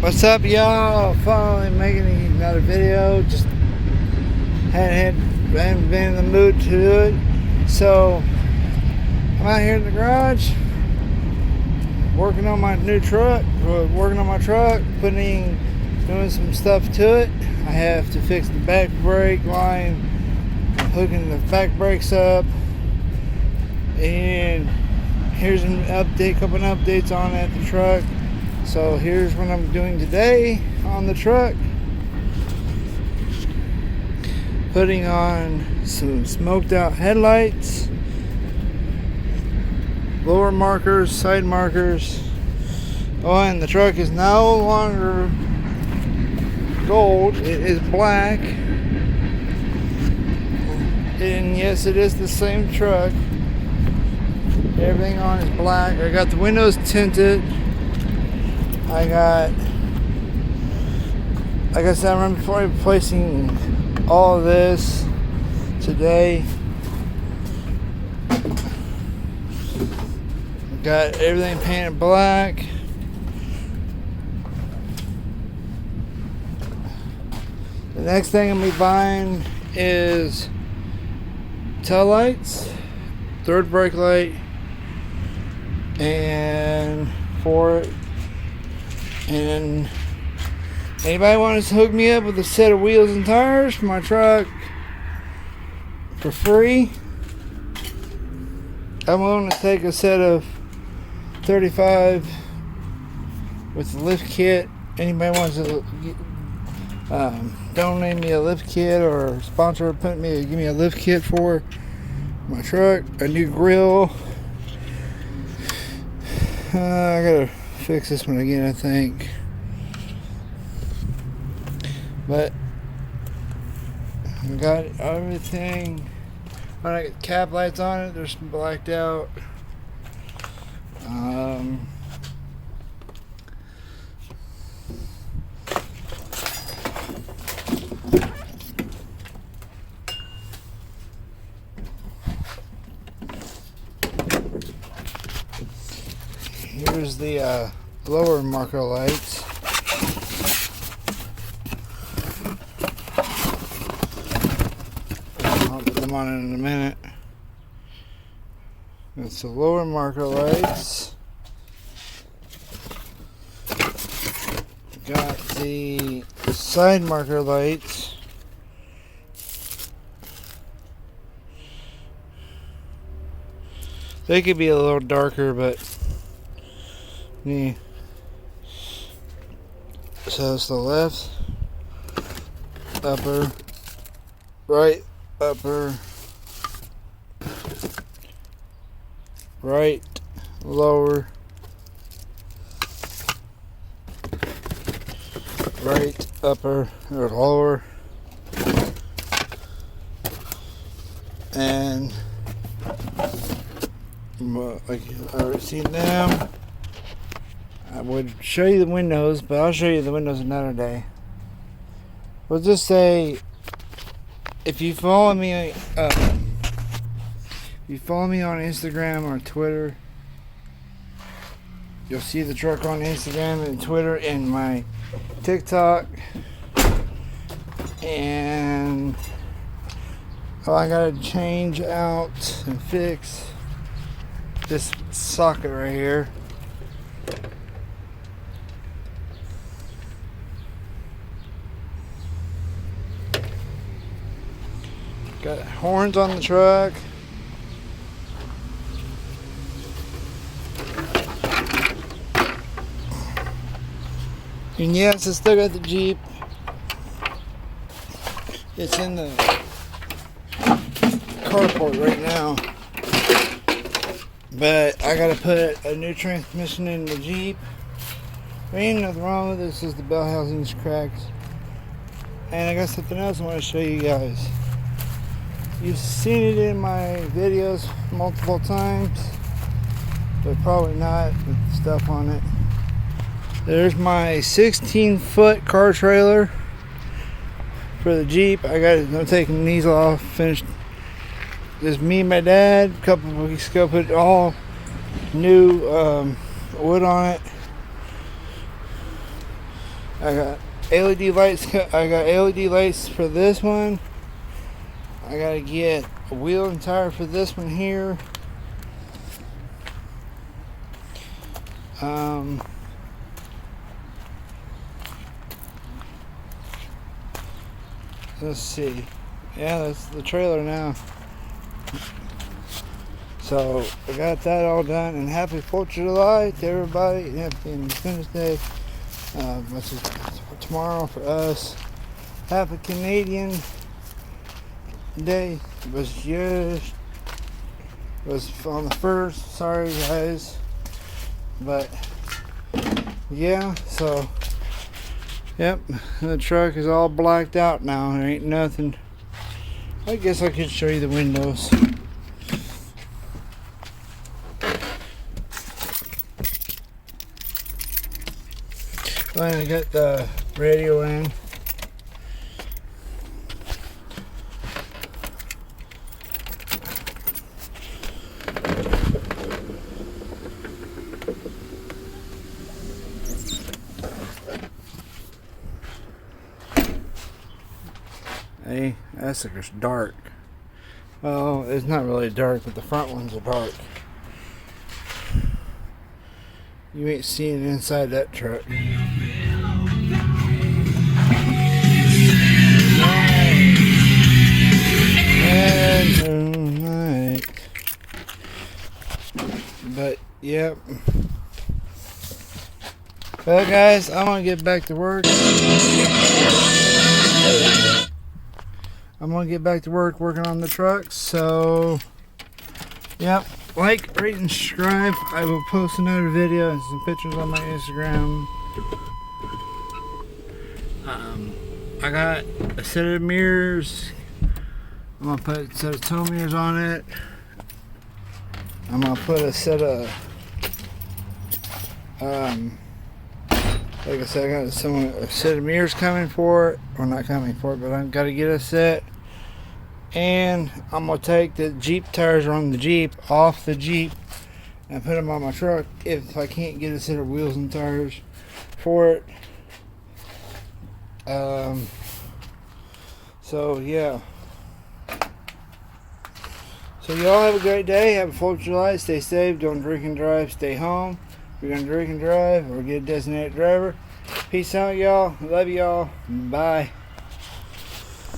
What's up, y'all? Finally making another video. Just hadn't been in the mood to do it. So I'm out here in the garage working on my new truck, doing some stuff to it. I have to fix the back brake line, hooking the back brakes up, and here's an update, couple of updates on the truck. So here's what I'm doing today on the truck. Putting on some smoked out headlights, lower markers, side markers. Oh, and the truck is no longer gold, it is black. And yes, it is the same truck. Everything on is black. I got the windows tinted. Like I said, I'm replacing all of this today. Got everything painted black. The next thing I'm gonna be buying is tail lights, third brake light, and for it. And anybody wants to hook me up with a set of wheels and tires for my truck for free, I'm willing to take a set of 35 with the lift kit. Anybody wants to donate me a lift kit or sponsor, give me a lift kit for my truck, a new grill. I gotta fix this one again, I think. But I got everything. When I get cap lights on it, they're blacked out. Here's the lower marker lights. I'll put them on in a minute. That's the lower marker lights. Got the side marker lights. They could be a little darker, but yeah. So it's the left upper, right upper, right lower, right upper or lower, and like you already seen them. I would show you the windows, but I'll show you the windows another day. We'll just say, if you follow me on Instagram or Twitter, you'll see the truck on Instagram and Twitter and my TikTok. And I gotta change out and fix this socket right here. Got horns on the truck. And yes, I still got the Jeep. It's in the carport right now. But I gotta put a new transmission in the Jeep. There ain't nothing wrong with this, is the bell housing's cracked. And I got something else I want to show you guys. You've seen it in my videos multiple times, but probably not with stuff on it. There's my 16-foot car trailer for the Jeep. I'm taking these off, finished. This me and my dad a couple of weeks ago put all new wood on it. I got LED lights. I got LED lights for this one. I gotta get a wheel and tire for this one here. Let's see. Yeah, that's the trailer now. So I got that all done, and happy 4th of July to everybody. Happy Independence Day. Which is tomorrow for us. Happy Canadian Day was on the 1st. Sorry guys, but yeah. So yep, the truck is all blacked out now. There ain't nothing. I guess I could show you the windows. Finally got the radio in. Hey, that sucker's dark. Well, it's not really dark, but the front ones are dark. You ain't seeing inside that truck. Tonight. But yep. Well guys, I'm gonna get back to work. Working on the truck. So yep. Like, rate, and subscribe. I will post another video and some pictures on my Instagram. I got a set of mirrors. I'm gonna put a set of tow mirrors on it. I'm gonna put a set of like I said, I got a set of mirrors coming for it. Or not coming for it, but I've got to get a set. And I'm gonna take the Jeep tires on the Jeep off the Jeep and put them on my truck if I can't get a set of wheels and tires for it. So yeah. So y'all have a great day. Have a 4th of July. Stay safe. Don't drink and drive. Stay home. If you're gonna drink and drive or get a designated driver. Peace out, y'all. Love y'all. Bye.